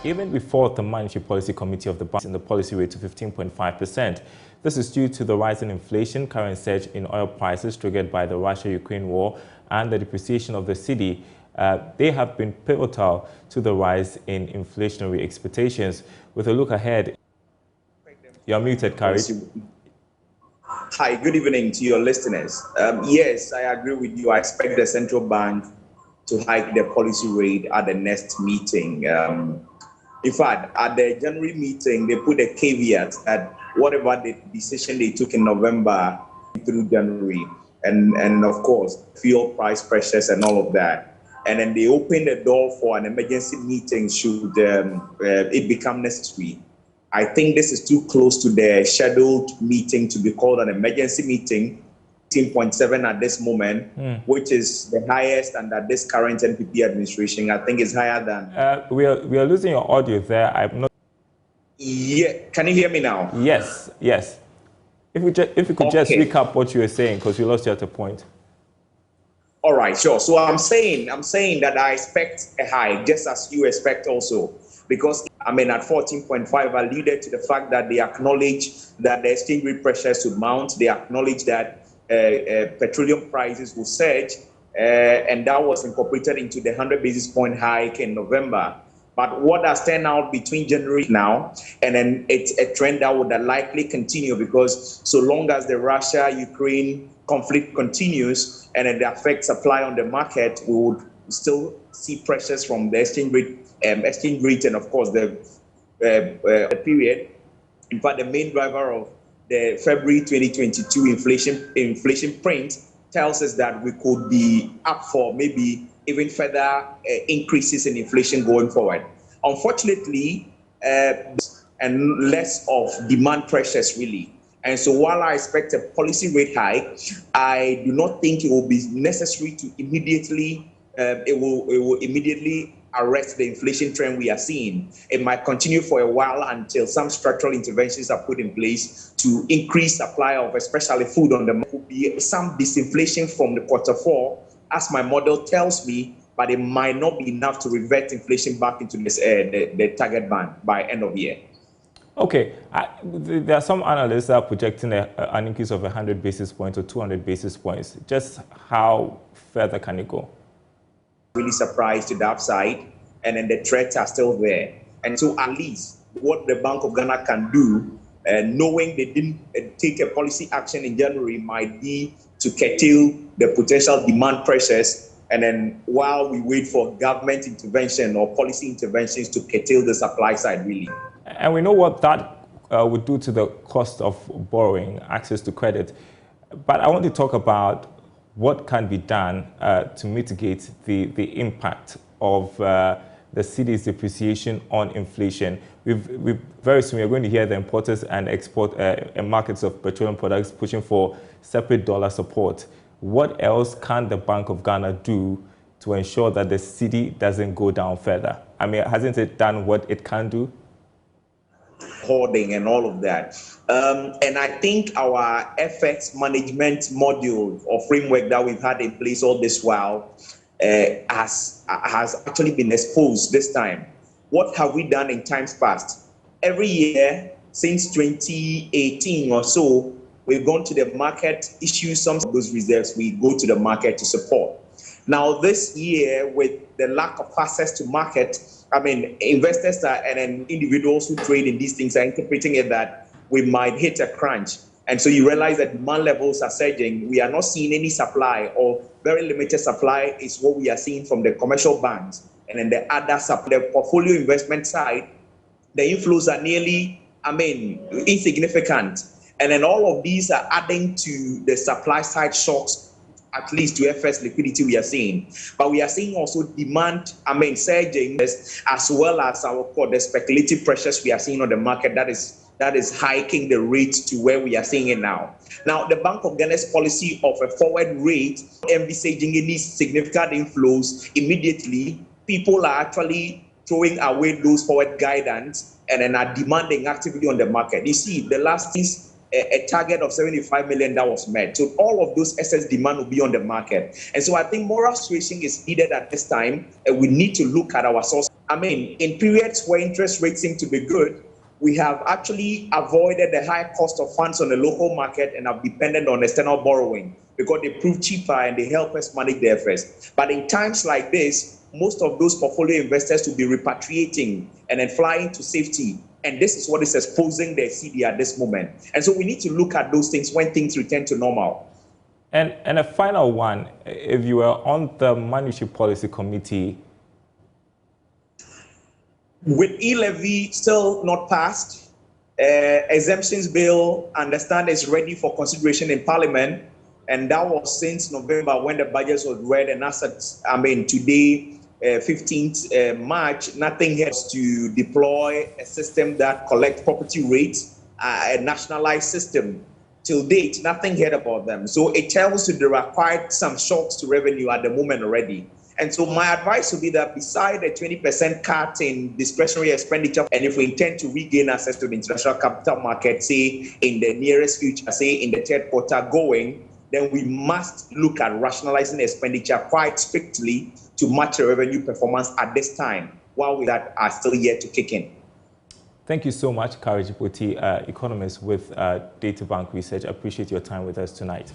even before the Monetary Policy Committee of the Bank in the policy rate to 15.5%. This is due to the rise in inflation, current surge in oil prices triggered by the Russia-Ukraine war, and the depreciation of the cedi. They have been pivotal to the rise in inflationary expectations. With a look ahead, you're muted, Kari. Hi, good evening to your listeners. Yes, I agree with you. I expect the central bank to hike the policy rate at the next meeting. In fact, at the January meeting, they put a caveat that whatever the decision they took in November through January, and of course, fuel price pressures and all of that. And then they opened the door for an emergency meeting should it become necessary. I think this is too close to the scheduled meeting to be called an emergency meeting, 15.7 at this moment, which is the highest under this current NPP administration. I think it's higher than... We are losing your audio there. I'm not... Yeah, can you hear me now? Yes, yes. If you could just recap what you were saying, because you lost you at a point. All right, sure. So I'm saying that I expect a high, just as you expect also. Because, I mean, at 14.5, I alluded to the fact that they acknowledge that the exchange rate pressures would mount. They acknowledge that petroleum prices will surge, and that was incorporated into the 100 basis point hike in November. But what has turned out between January now, and then it's a trend that would likely continue, because so long as the Russia-Ukraine conflict continues and it affects supply on the market, we would still see pressures from the exchange rate and of course the period. In fact, the main driver of the February 2022 inflation print tells us that we could be up for maybe even further increases in inflation going forward. Unfortunately, and less of demand pressures really. And so while I expect a policy rate hike, I do not think it will be necessary to immediately it will immediately arrest the inflation trend we are seeing. It might continue for a while until some structural interventions are put in place to increase supply of especially food on the market. There will be some disinflation from the Q4, as my model tells me, but it might not be enough to revert inflation back into this, the target band by end of year. Okay, there are some analysts that are projecting an increase of 100 basis points or 200 basis points. Just how further can it go? Really surprised to the upside, and then the threats are still there. And so at least what the Bank of Ghana can do, knowing they didn't take a policy action in January, might be to curtail the potential demand pressures, and then while we wait for government intervention or policy interventions to curtail the supply side really. And we know what that would do to the cost of borrowing, access to credit. But I want to talk about what can be done to mitigate the impact of the cedi's depreciation on inflation. Very soon we're going to hear the importers and export markets of petroleum products pushing for separate dollar support. What else can the Bank of Ghana do to ensure that the cedi doesn't go down further? I mean, hasn't it done what it can do? Hoarding and all of that. And I think our FX management module or framework that we've had in place all this while has actually been exposed this time. What have we done in times past? Every year since 2018 or so, we've gone to the market, issue some of those reserves, we go to the market to support. Now this year, with the lack of access to market, I mean, investors and individuals who trade in these things are interpreting it that we might hit a crunch. And so you realize that demand levels are surging. We are not seeing any supply, or very limited supply is what we are seeing from the commercial banks. And then the other supply, the portfolio investment side, the inflows are nearly, insignificant. And then all of these are adding to the supply side shocks, at least to FS liquidity we are seeing. But we are seeing also demand, surging, as well as the speculative pressures we are seeing on the market that is hiking the rate to where we are seeing it now. Now, the Bank of Ghana's policy of a forward rate, envisaging any significant inflows immediately, people are actually throwing away those forward guidance and then are demanding activity on the market. You see, the last a target of 75 million that was met. So all of those excess demand will be on the market. And so I think moral suasion is needed at this time, and we need to look at our source. I mean, in periods where interest rates seem to be good, we have actually avoided the high cost of funds on the local market and have depended on external borrowing because they prove cheaper and they help us manage the FS. But in times like this, most of those portfolio investors will be repatriating and then flying to safety. And this is what is exposing the CD at this moment. And so we need to look at those things when things return to normal. And a final one, if you were on the Monetary Policy Committee, with e-levy still not passed, exemptions bill, understand, is ready for consideration in Parliament, and that was since November when the budget was read. And as today, 15th March, nothing has to deploy a system that collects property rates, a nationalized system. Till date, nothing heard about them. So it tells you there are quite some shocks to revenue at the moment already. And so my advice would be that beside a 20% cut in discretionary expenditure, and if we intend to regain access to the international capital market, say in the nearest future, say in the third quarter going, then we must look at rationalizing expenditure quite strictly to match the revenue performance at this time, while we that are still yet to kick in. Thank you so much, Kari Jipoti, economist with Data Bank Research. I appreciate your time with us tonight.